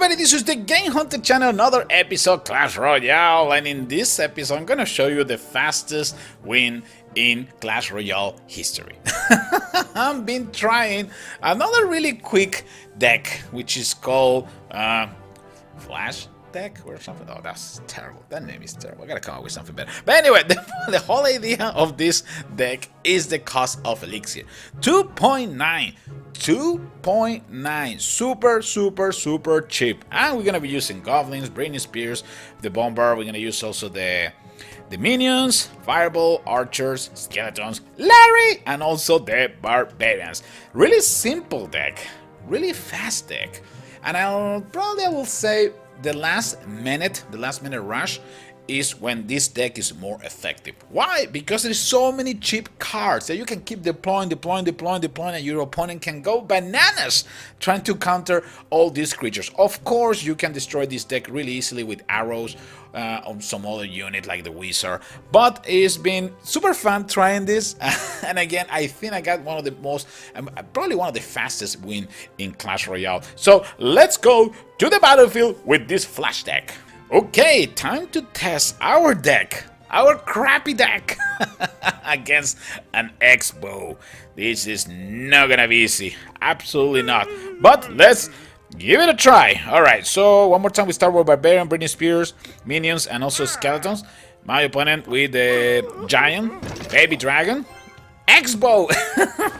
everybody, this is the TheGameHuntah channel, another episode Clash Royale, and in this episode I'm gonna show you the fastest win in Clash Royale history. I've been trying another really quick deck, which is called Flash deck or something. Oh, that's terrible. That name is terrible. I gotta come up with something better. But anyway, the whole idea of this deck is the cost of elixir. 2.9. 2.9. Super cheap. And we're gonna be using goblins, brainy spears, the bomber. We're gonna use also the minions, fireball, archers, skeletons, Larry, and also the barbarians. Really simple deck, really fast deck. And I will say the last minute rush is when this deck is more effective. Why? Because there's so many cheap cards that you can keep deploying, and your opponent can go bananas trying to counter all these creatures. Of course, you can destroy this deck really easily with arrows on some other unit like the wizard, but it's been super fun trying this. And again, I think I got one of the most, probably one of the fastest win in Clash Royale. So let's go to the battlefield with this flash deck. Okay, time to test our deck, our crappy deck, against an X-Bow. This is not gonna be easy, absolutely not. But let's give it a try. Alright, so one more time we start with Barbarian, Britney Spears, Minions, and also Skeletons. My opponent with the Giant, Baby Dragon, X-Bow.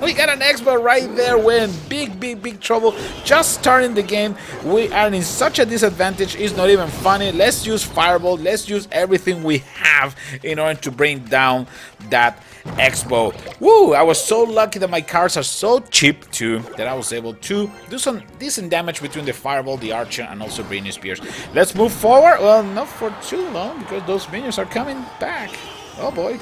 We got an X-Bow right there. We're in big trouble. Just starting the game, we are in such a disadvantage. It's not even funny. Let's use Fireball. Let's use everything we have in order to bring down that X-Bow. Woo! I was so lucky that my cards are so cheap too that I was able to do some decent damage between the Fireball, the Archer, and also Britney Spears. Let's move forward. Well, not for too long because those minions are coming back. Oh boy,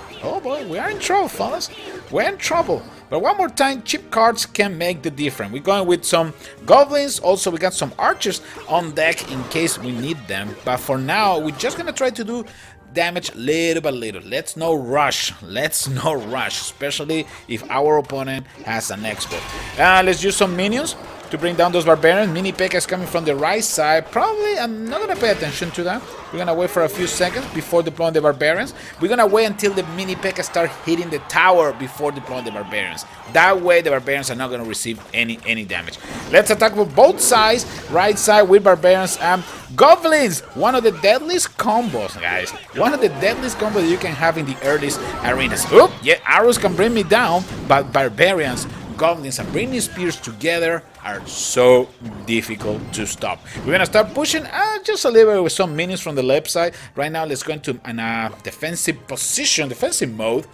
we are in trouble, fellas. We're in trouble. But one more time, cheap cards can make the difference. We're going with some goblins. Also, we got some archers on deck in case we need them. But for now, we're just gonna try to do damage little by little. Let's no rush, especially if our opponent has an X-Bow. Let's use some minions to bring down those barbarians. Mini P.E.K.K.A is coming from the right side. Probably, I'm not gonna pay attention to that. We're gonna wait for a few seconds before deploying the barbarians. We're gonna wait until the Mini P.E.K.K.A start hitting the tower before deploying the barbarians. That way the barbarians are not gonna receive any damage. Let's attack with both sides. Right side with barbarians and goblins. One of the deadliest combos, guys. One of the deadliest combos that you can have in the earliest arenas. Oop, yeah, arrows can bring me down, but barbarians, goblins, and Britney Spears together are so difficult to stop. We're gonna start pushing just a little bit with some minions from the left side. Right now, let's go into a defensive position, defensive mode,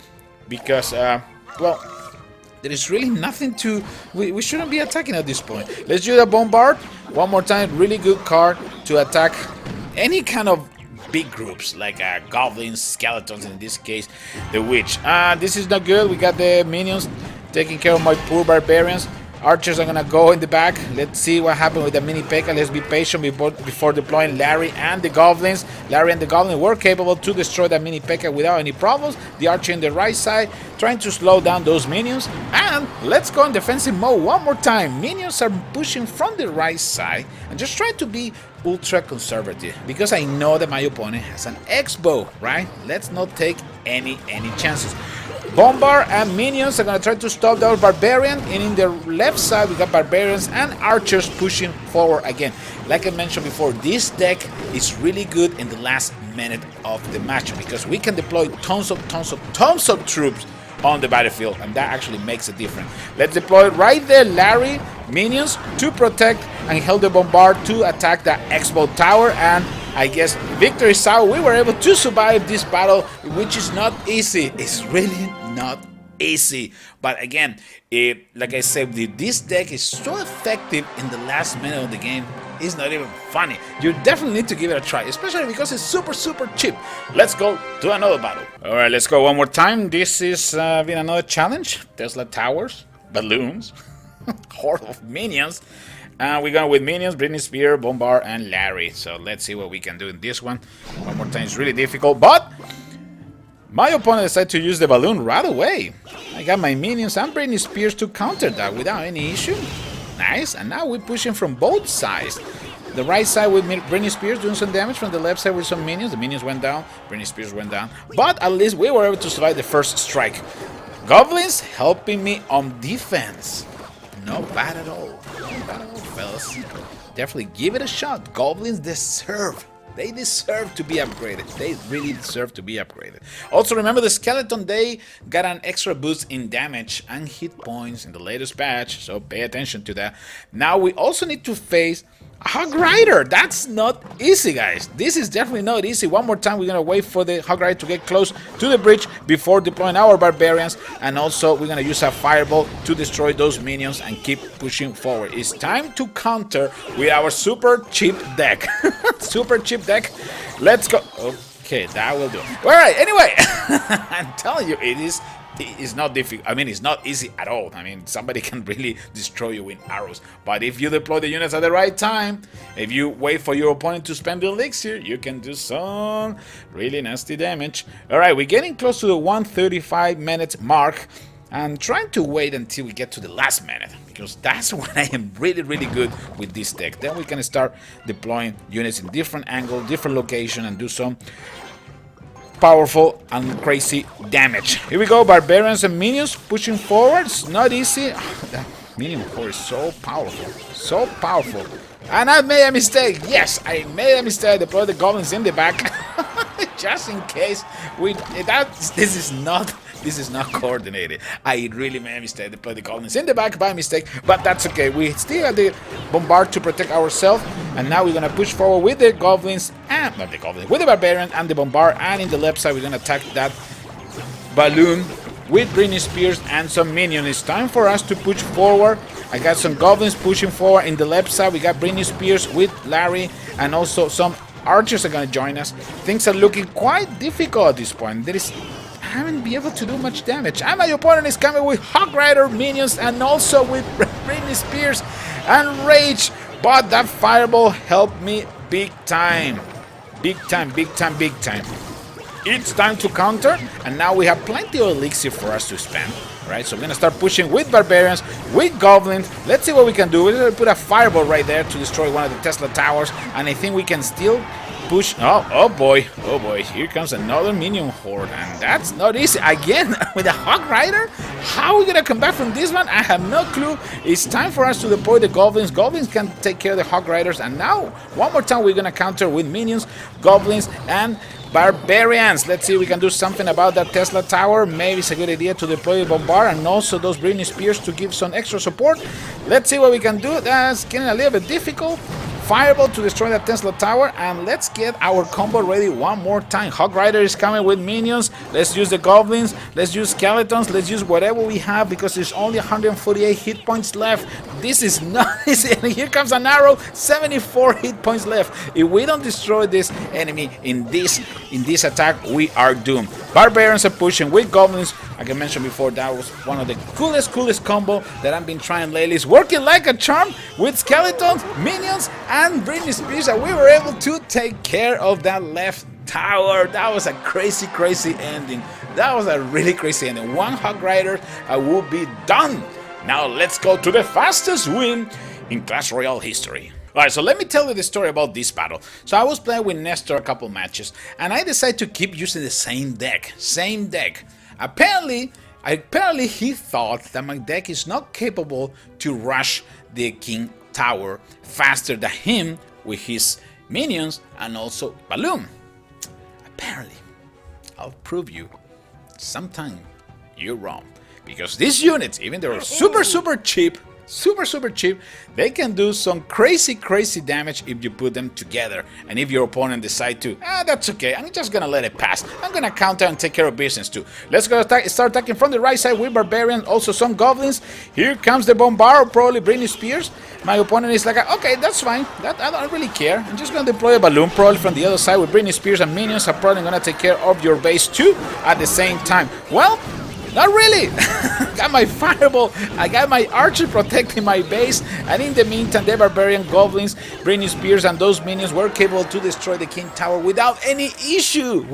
because well, there is really nothing to. We shouldn't be attacking at this point. Let's do the bombard one more time. Really good card to attack any kind of big groups like goblins, skeletons, in this case the witch. This is not good. We got the minions taking care of my poor barbarians. Archers are gonna go in the back. Let's see what happened with the Mini P.E.K.K.A. Let's be patient before deploying Larry and the goblins. Larry and the goblin were capable to destroy that Mini P.E.K.K.A without any problems. The archer in the right side trying to slow down those minions. And let's go in defensive mode one more time. Minions are pushing from the right side and just try to be ultra conservative because I know that my opponent has an X-Bow, right? Let's not take any chances. Bombard and minions are gonna try to stop those barbarians, and in the left side we got barbarians and archers pushing forward again. Like I mentioned before, this deck is really good in the last minute of the match because we can deploy tons of troops on the battlefield, and that actually makes a difference. Let's deploy right there Larry, minions to protect, and hold the bombard to attack the X-Bow tower. And I guess victory is out. We were able to survive this battle, which is not easy. It's really not easy. But again, like I said, this deck is so effective in the last minute of the game. It's not even funny. You definitely need to give it a try, especially because it's super cheap. Let's go to another battle. All right, let's go one more time. This is been another challenge. Tesla towers, balloons, horde of minions. We're going with minions, Britney Spears, Bombard, and Larry. So let's see what we can do in this one. One more time, it's really difficult, but my opponent decided to use the balloon right away. I got my minions and Britney Spears to counter that without any issue. Nice, and now we're pushing from both sides. the right side with Britney Spears doing some damage from the left side with some minions. The minions went down, Britney Spears went down, but at least we were able to survive the first strike. Goblins helping me on defense. Not bad at all. Not bad at all, fellas. Definitely give it a shot. Goblins deserve. They deserve to be upgraded. They really deserve to be upgraded. Also, remember the skeleton, they got an extra boost in damage and hit points in the latest patch, so pay attention to that. Now we also need to face a Hog Rider. That's not easy, guys. This is definitely not easy. One more time, we're gonna wait for the Hog Rider to get close to the bridge before deploying our barbarians, and also we're gonna use a fireball to destroy those minions and keep pushing forward. It's time to counter with our super cheap deck. Super cheap deck. Let's go. Okay, that will do. All right. Anyway, I'm telling you, it is not difficult. I mean, it's not easy at all. I mean, somebody can really destroy you with arrows. But if you deploy the units at the right time, if you wait for your opponent to spend the elixir, you can do some really nasty damage. All right, we're getting close to the 135 minutes mark. And trying to wait until we get to the last minute, because that's when I am really, really good with this deck. Then we can start deploying units in different angle, different location, and do some powerful and crazy damage. Here we go, barbarians and minions pushing forward. It's not easy. That minion horde is so powerful, so powerful. And I made a mistake. Yes, I made a mistake. I deployed the goblins in the back, just in case. This is not coordinated. I really made a mistake. I deployed the goblins in the back by mistake, but that's okay. We still have the bombard to protect ourselves, and now we're gonna push forward with the goblins and not the goblins, with the barbarian and the bombard. And in the left side, we're gonna attack that balloon with Britney Spears and some minions. It's time for us to push forward. I got some goblins pushing forward. In the left side, we got Britney Spears with Larry, and also some archers are gonna join us. Things are looking quite difficult at this point. I haven't been able to do much damage. And my opponent is coming with Hog Rider minions and also with Britney Spears and Rage. But that fireball helped me big time. Big time, big time, big time. It's time to counter, and now we have plenty of elixir for us to spend. Right, so we're gonna start pushing with barbarians, with goblins. Let's see what we can do. We're gonna put a fireball right there to destroy one of the Tesla towers, and I think we can still push. Oh boy, here comes another minion horde, and that's not easy. Again, with a Hog Rider? How are we gonna come back from this one? I have no clue. It's time for us to deploy the goblins. Goblins can take care of the Hog Riders, and now, one more time, we're gonna counter with minions, goblins, and barbarians. Let's see if we can do something about that Tesla tower. Maybe it's a good idea to deploy the bombard and also those Britney Spears to give some extra support. Let's see what we can do. That's getting a little bit difficult. Fireball to destroy that Tesla tower, and let's get our combo ready one more time. Hog Rider is coming with minions. Let's use the goblins, let's use skeletons, let's use whatever we have, because there's only 148 hit points left. This is not easy. And here comes an arrow, 74 hit points left. If we don't destroy this enemy in this attack, we are doomed. Barbarians are pushing with goblins. Like I mentioned before, that was one of the coolest combo that I've been trying lately. It's working like a charm with skeletons, minions, and Britney Spears, and we were able to take care of that left tower. That was a crazy ending. That was a really crazy ending. One Hog Rider, I will be done. Now let's go to the fastest win in Clash Royale history. Alright, so let me tell you the story about this battle. So I was playing with Nestor a couple matches, and I decided to keep using the same deck. Apparently he thought that my deck is not capable to rush the King Tower faster than him with his minions and also balloon. Apparently, I'll prove you sometime you're wrong. Because these units, even though they're super cheap, they can do some crazy damage if you put them together. And if your opponent decide to, that's okay, I'm just gonna let it pass. I'm gonna counter and take care of business too. Let's go start attacking from the right side with barbarians, also some goblins. Here comes the bombard, probably Britney Spears. My opponent is like, okay, that's fine. I don't really care. I'm just gonna deploy a balloon probably from the other side with Britney Spears and minions. I'm probably gonna take care of your base too at the same time. Well, not really. Got my fireball, I got my archer protecting my base, and in the meantime the barbarian, goblins, Britney Spears and those minions were capable to destroy the King Tower without any issue.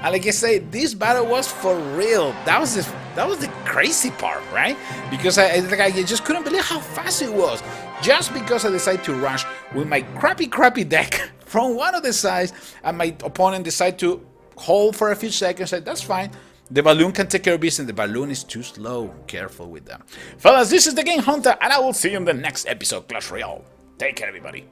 And like I say, this battle was for real. That was That was the crazy part, right? Because I just couldn't believe how fast it was. Just because I decided to rush with my crappy deck from one of the sides, and my opponent decided to hold for a few seconds. I said, that's fine. The balloon can take care of business. The balloon is too slow. Careful with them. Fellas, this is the Game Hunter, and I will see you in the next episode of Clash Royale. Take care, everybody.